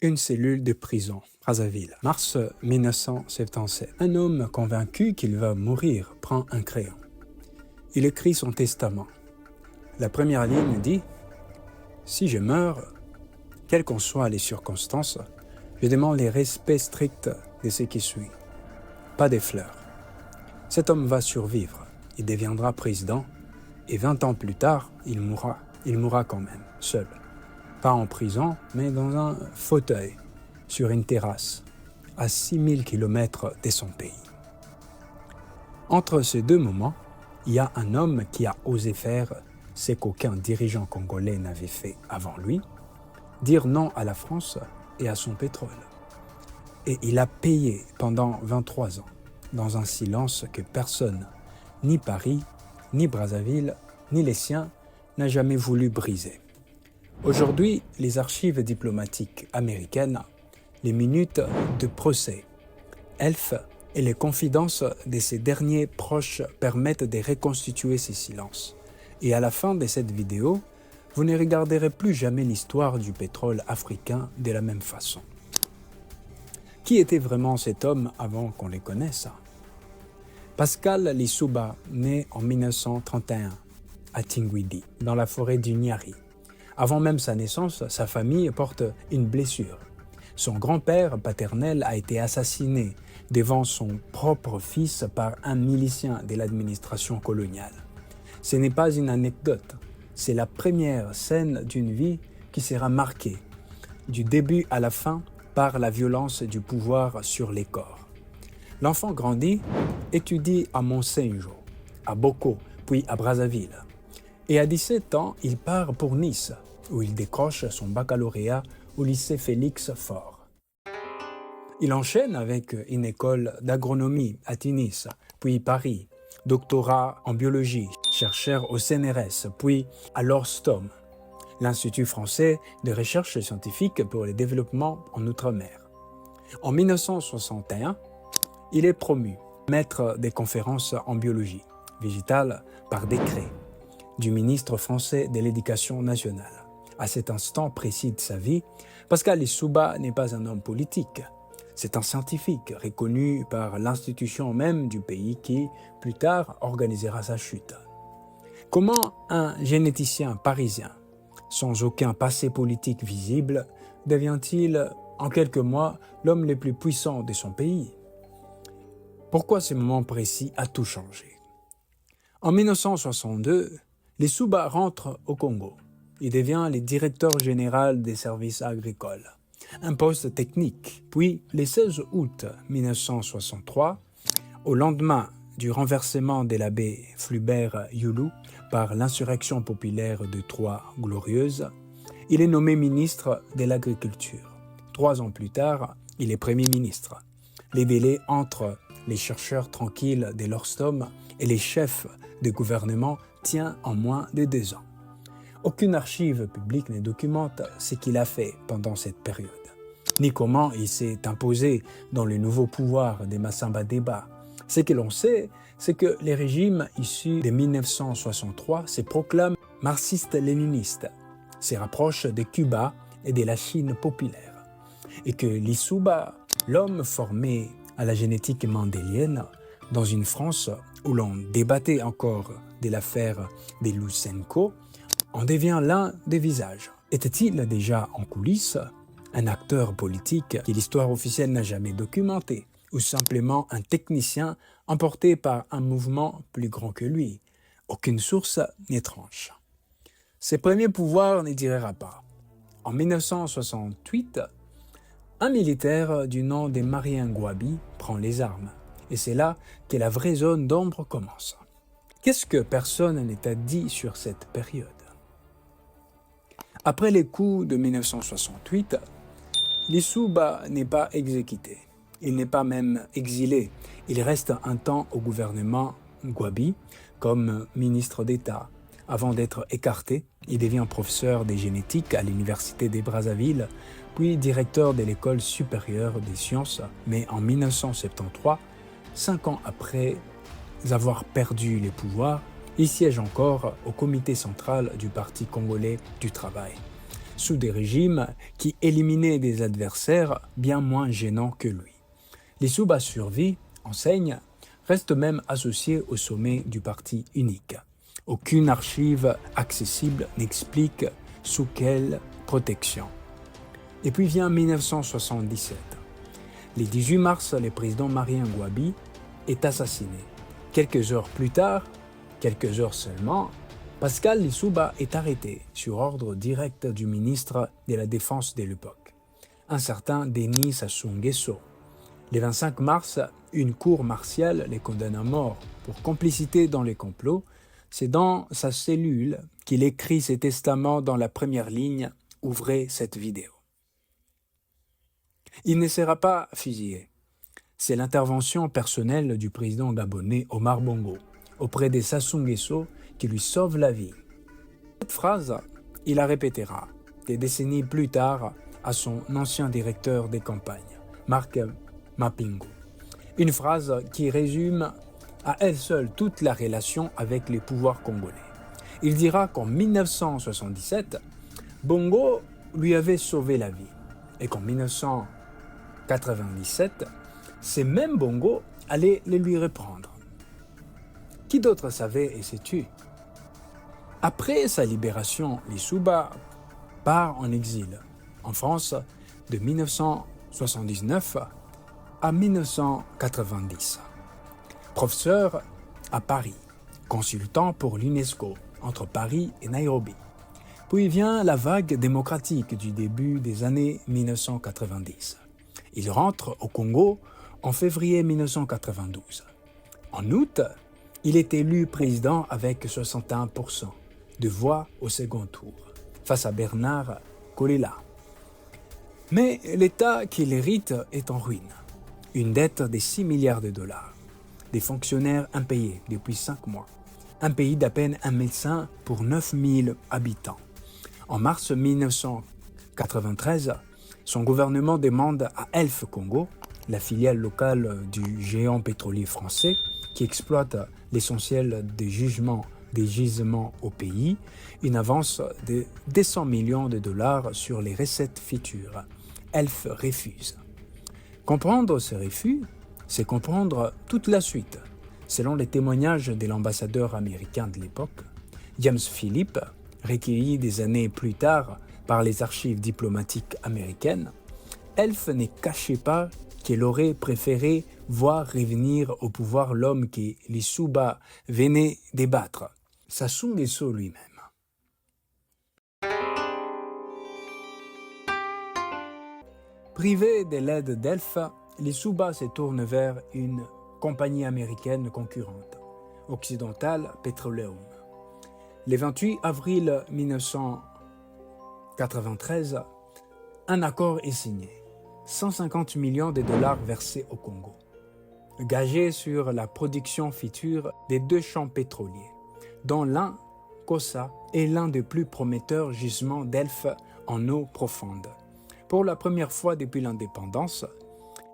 Une cellule de prison, Brazzaville, mars 1977. Un homme convaincu qu'il va mourir prend un crayon. Il écrit son testament. La première ligne dit « Si je meurs, quelles qu'en soient les circonstances, je demande les respects stricts de ce qui suit. Pas des fleurs. Cet homme va survivre, il deviendra président, et 20 ans plus tard, il mourra. Il mourra quand même, seul. Pas en prison, mais dans un fauteuil, sur une terrasse, à 6000 km de son pays. Entre ces deux moments, il y a un homme qui a osé faire ce qu'aucun dirigeant congolais n'avait fait avant lui, dire non à la France et à son pétrole. Et il a payé pendant 23 ans, dans un silence que personne, ni Paris, ni Brazzaville, ni les siens, n'a jamais voulu briser. Aujourd'hui, les archives diplomatiques américaines, les minutes de procès, ELF et les confidences de ces derniers proches permettent de reconstituer ces silences. Et à la fin de cette vidéo, vous ne regarderez plus jamais l'histoire du pétrole africain de la même façon. Qui était vraiment cet homme avant qu'on les connaisse? Pascal Lissouba, né en 1931 à Tinguidi, dans la forêt du Niari. Avant même sa naissance, sa famille porte une blessure. Son grand-père paternel a été assassiné devant son propre fils par un milicien de l'administration coloniale. Ce n'est pas une anecdote, c'est la première scène d'une vie qui sera marquée, du début à la fin, par la violence du pouvoir sur les corps. L'enfant grandit, étudie à Mont-Saint-Jean, à Boko, puis à Brazzaville. Et à 17 ans, il part pour Nice, où il décroche son baccalauréat au lycée Félix Faure. Il enchaîne avec une école d'agronomie à Tunis, puis Paris, doctorat en biologie, chercheur au CNRS, puis à l'Orstom, l'Institut français de recherche scientifique pour le développement en Outre-mer. En 1961, il est promu maître des conférences en biologie végétale par décret du ministre français de l'Éducation nationale. À cet instant précis de sa vie, Pascal Lissouba n'est pas un homme politique. C'est un scientifique reconnu par l'institution même du pays qui, plus tard, organisera sa chute. Comment un généticien parisien, sans aucun passé politique visible, devient-il, en quelques mois, l'homme le plus puissant de son pays? Pourquoi ce moment précis a tout changé? En 1962, Lissouba rentre au Congo. Il devient le directeur général des services agricoles, un poste technique. Puis, le 16 août 1963, au lendemain du renversement de l'abbé Flubert Youlou par l'insurrection populaire de Troyes glorieuse, il est nommé ministre de l'Agriculture. 3 ans plus tard, il est Premier ministre. Les délais entre les chercheurs tranquilles de l'Orstom et les chefs de gouvernement tient en moins de 2 ans. Aucune archive publique ne documente ce qu'il a fait pendant cette période, ni comment il s'est imposé dans le nouveau pouvoir des Massamba Deba. Ce que l'on sait, c'est que les régimes issus de 1963 se proclament marxistes-léninistes, se rapprochent de Cuba et de la Chine populaire, et que Lissouba, l'homme formé à la génétique mendélienne, dans une France où l'on débattait encore de l'affaire des Lousenko, en devient l'un des visages. Était-il déjà en coulisses un acteur politique que l'histoire officielle n'a jamais documenté, ou simplement un technicien emporté par un mouvement plus grand que lui? Aucune source n'est tranche. Ses premiers pouvoirs ne durera pas. En 1968, un militaire du nom de Marien Ngouabi prend les armes. Et c'est là que la vraie zone d'ombre commence. Qu'est-ce que personne ne t'a dit sur cette période? Après les coups de 1968, Lissouba n'est pas exécuté. Il n'est pas même exilé. Il reste un temps au gouvernement Ngouabi comme ministre d'État. Avant d'être écarté, il devient professeur de génétique à l'université de Brazzaville, puis directeur de l'école supérieure des sciences. Mais en 1973, 5 ans après avoir perdu les pouvoirs, il siège encore au comité central du Parti congolais du travail. sous des régimes qui éliminaient des adversaires bien moins gênants que lui. Lissouba survit, enseigne, reste même associé au sommet du parti unique. Aucune archive accessible n'explique sous quelle protection. Et puis vient 1977. Le 18 mars, le président Marien Ngouabi est assassiné. Quelques heures plus tard, quelques heures seulement, Pascal Lissouba est arrêté sur ordre direct du ministre de la Défense de l'époque, un certain Denis Sassou Nguesso. Le 25 mars, une cour martiale les condamne à mort pour complicité dans les complots. C'est dans sa cellule qu'il écrit ses testaments dans la première ligne. Ouvrez cette vidéo. Il ne sera pas fusillé. C'est l'intervention personnelle du président gabonais Omar Bongo auprès de Sassou Nguesso qui lui sauve la vie. Cette phrase, il la répétera des décennies plus tard à son ancien directeur des campagnes, Marc Mapingo. Une phrase qui résume à elle seule toute la relation avec les pouvoirs congolais. Il dira qu'en 1977, Bongo lui avait sauvé la vie et qu'en 1997, ces mêmes Bongo allaient les lui reprendre. Qui d'autre savait et s'est tué? Après sa libération, Lissouba part en exil en France de 1979 à 1990. Professeur à Paris, consultant pour l'UNESCO entre Paris et Nairobi. Puis vient la vague démocratique du début des années 1990. Il rentre au Congo en février 1992. En août, il est élu président avec 61% de voix au second tour, face à Bernard Kolela. Mais l'État qu'il hérite est en ruine. Une dette de 6 milliards de dollars, des fonctionnaires impayés depuis 5 mois, un pays d'à peine un médecin pour 9000 habitants. En mars 1993, son gouvernement demande à Elf Congo, la filiale locale du géant pétrolier français qui exploite l'essentiel des gisements au pays, une avance de 200 millions de dollars sur les recettes futures. Elf refuse. Comprendre ce refus, c'est comprendre toute la suite. Selon les témoignages de l'ambassadeur américain de l'époque, James Phillips, recueilli des années plus tard par les archives diplomatiques américaines, Elf ne cachait pas qu'elle aurait préféré voir revenir au pouvoir l'homme que Lissouba venait débattre, Sassou Nguesso lui-même. Privé de l'aide d'Elf, Lissouba se tourne vers une compagnie américaine concurrente, Occidental Petroleum. Le 28 avril 1993, un accord est signé. 150 millions de dollars versés au Congo, gagés sur la production future des 2 champs pétroliers, dont l'un, Kossa, est l'un des plus prometteurs gisements d'Elf en eau profonde. Pour la première fois depuis l'indépendance,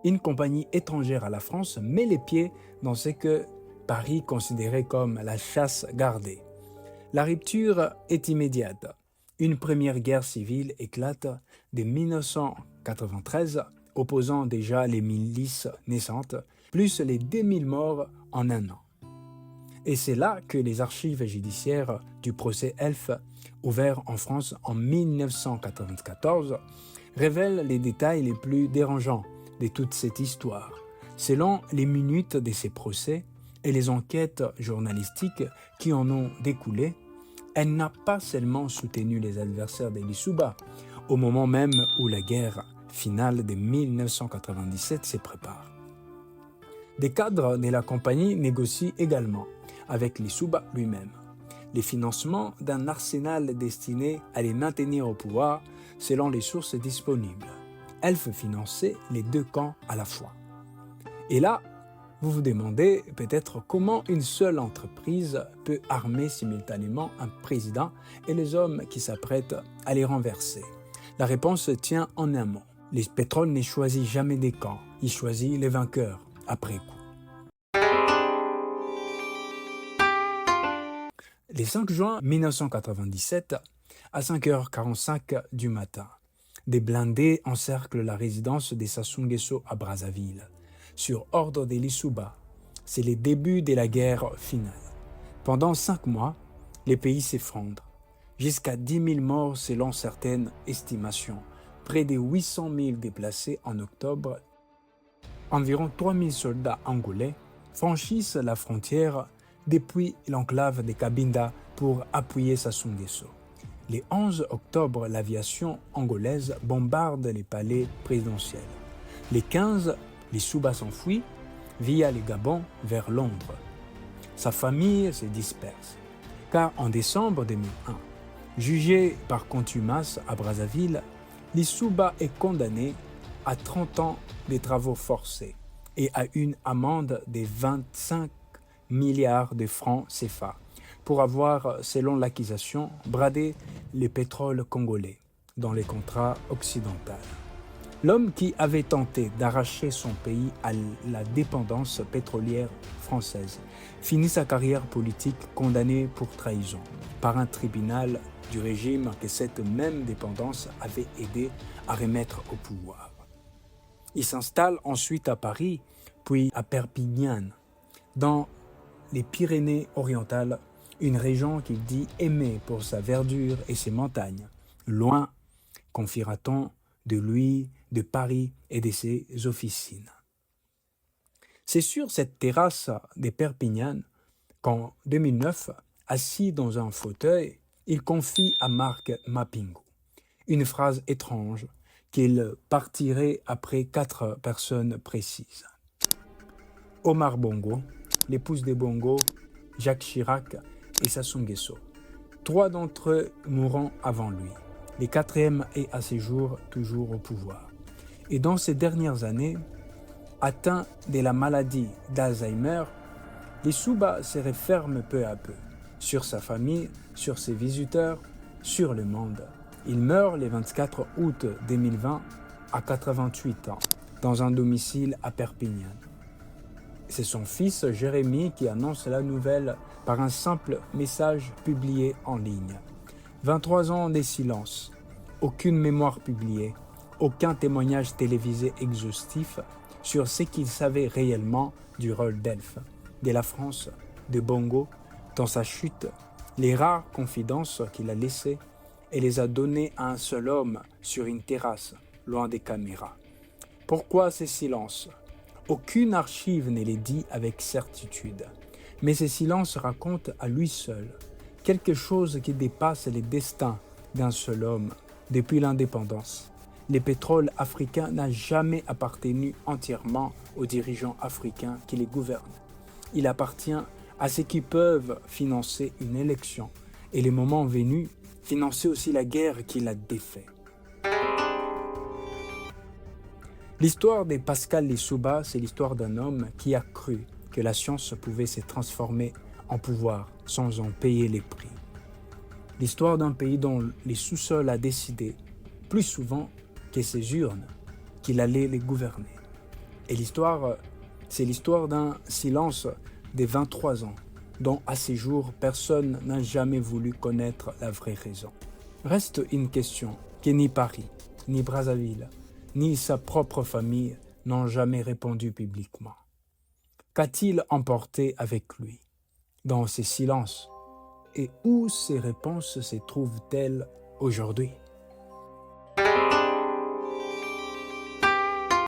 une compagnie étrangère à la France met les pieds dans ce que Paris considérait comme la chasse gardée. La rupture est immédiate. Une première guerre civile éclate dès 1993, opposant déjà les milices naissantes, plus les 2000 morts en un an. Et c'est là que les archives judiciaires du procès Elf, ouvert en France en 1994, révèlent les détails les plus dérangeants de toute cette histoire. Selon les minutes de ces procès et les enquêtes journalistiques qui en ont découlé, elle n'a pas seulement soutenu les adversaires de Lissouba, au moment même où la guerre finale de 1997 se prépare. Des cadres de la compagnie négocient également avec Lissouba lui-même les financements d'un arsenal destiné à les maintenir au pouvoir selon les sources disponibles. Elf finançait les 2 camps à la fois. Et là, vous vous demandez peut-être comment une seule entreprise peut armer simultanément un président et les hommes qui s'apprêtent à les renverser. La réponse tient en un mot. Le pétrole ne choisit jamais des camps, il choisit les vainqueurs après coup. Le 5 juin 1997, À 5h45 du matin, des blindés encerclent la résidence des Sassou Nguesso à Brazzaville, sur ordre des Lissouba. C'est les débuts de la guerre finale. Pendant 5 mois, les pays s'effondrent. Jusqu'à 10 000 morts selon certaines estimations, près de 800 000 déplacés en octobre. Environ 3 000 soldats angolais franchissent la frontière depuis l'enclave de Cabinda pour appuyer Sassou Nguesso. Le 11 octobre, l'aviation angolaise bombarde les palais présidentiels. Le 15, les Souba s'enfuient via le Gabon vers Londres. Sa famille se disperse, car en décembre 2001, jugé par contumace à Brazzaville, Lissouba est condamné à 30 ans de travaux forcés et à une amende de 25 milliards de francs CFA pour avoir, selon l'accusation, bradé le pétrole congolais dans les contrats occidentaux. L'homme qui avait tenté d'arracher son pays à la dépendance pétrolière française finit sa carrière politique condamné pour trahison par un tribunal du régime que cette même dépendance avait aidé à remettre au pouvoir. Il s'installe ensuite à Paris, puis à Perpignan, dans les Pyrénées-Orientales, une région qu'il dit aimer pour sa verdure et ses montagnes. Loin, confiera-t-on de lui, de Paris et de ses officines. C'est sur cette terrasse de Perpignan qu'en 2009, assis dans un fauteuil, il confie à Marc Mapingo une phrase étrange qu'il partirait après 4 personnes précises. Omar Bongo, l'épouse de Bongo, Jacques Chirac et Sassou Nguesso. 3 d'entre eux mourront avant lui. Le 4e est à ce jour toujours au pouvoir. Et dans ces dernières années, atteint de la maladie d'Alzheimer, les Souba se referment peu à peu sur sa famille, sur ses visiteurs, sur le monde. Il meurt le 24 août 2020 à 88 ans dans un domicile à Perpignan. C'est son fils Jérémy qui annonce la nouvelle par un simple message publié en ligne. 23 ans de silence, aucune mémoire publiée, aucun témoignage télévisé exhaustif sur ce qu'il savait réellement du rôle d'Elf, de la France, de Bongo, dans sa chute, les rares confidences qu'il a laissées et les a données à un seul homme sur une terrasse, loin des caméras. Pourquoi ces silences ? Aucune archive ne les dit avec certitude, mais ces silences racontent à lui seul quelque chose qui dépasse les destins d'un seul homme depuis l'indépendance. Le pétrole africain n'a jamais appartenu entièrement aux dirigeants africains qui les gouvernent. Il appartient à ceux qui peuvent financer une élection et, le moment venu, financer aussi la guerre qui l'a défait. L'histoire de Pascal Lissouba, c'est l'histoire d'un homme qui a cru que la science pouvait se transformer en pouvoir sans en payer les prix. L'histoire d'un pays dont les sous-sols a décidé, plus souvent que ses urnes, qu'il allait les gouverner. Et l'histoire, c'est l'histoire d'un silence de 23 ans, dont à ces jours, personne n'a jamais voulu connaître la vraie raison. Reste une question que ni Paris, ni Brazzaville, ni sa propre famille n'ont jamais répondu publiquement. Qu'a-t-il emporté avec lui dans ces silences et où ces réponses se trouvent-elles aujourd'hui ?